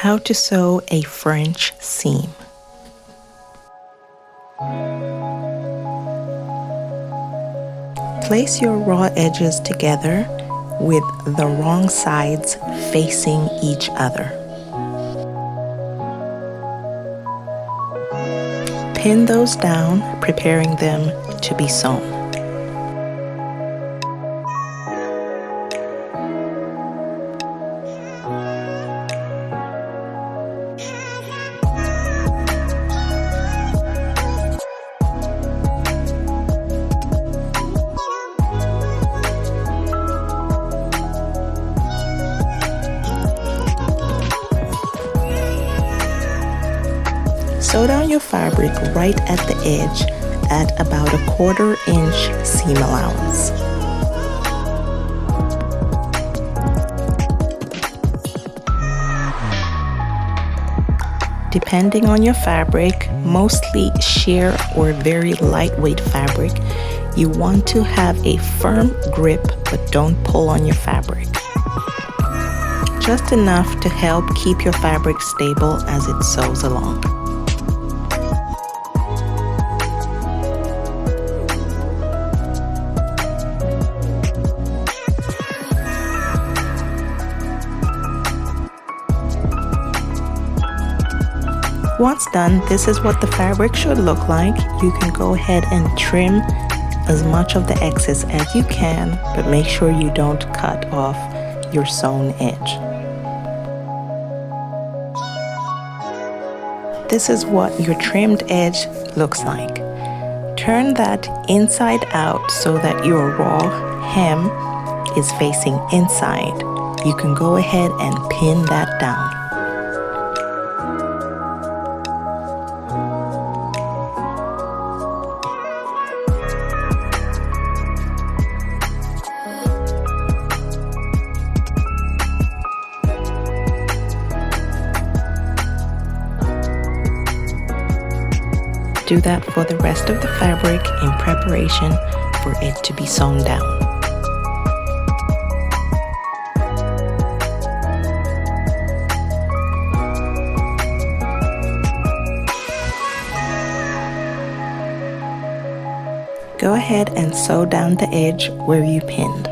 How to sew a French seam. Place your raw edges together with the wrong sides facing each other. Pin those down, preparing them to be sewn. Sew down your fabric right at the edge at about a 1/4 inch seam allowance. Depending on your fabric, mostly sheer or very lightweight fabric, you want to have a firm grip but don't pull on your fabric. Just enough to help keep your fabric stable as it sews along. Once done, this is what the fabric should look like. You can go ahead and trim as much of the excess as you can, but make sure you don't cut off your sewn edge. This is what your trimmed edge looks like. Turn that inside out so that your raw hem is facing inside. You can go ahead and pin that down. Do that for the rest of the fabric in preparation for it to be sewn down. Go ahead and sew down the edge where you pinned.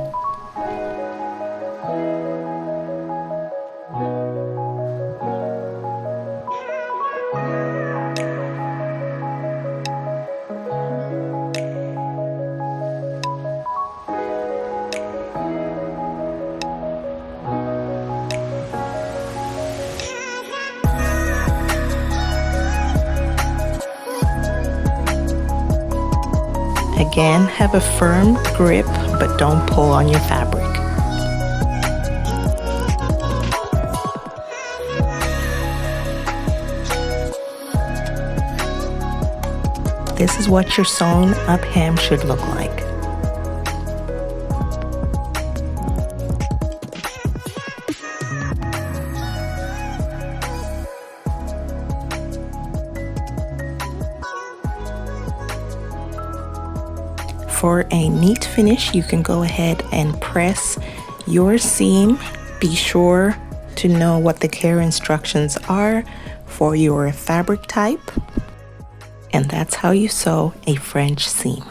Again, have a firm grip, but don't pull on your fabric. This is what your sewn up hem should look like. For a neat finish, you can go ahead and press your seam. Be sure to know what the care instructions are for your fabric type. And that's how you sew a French seam.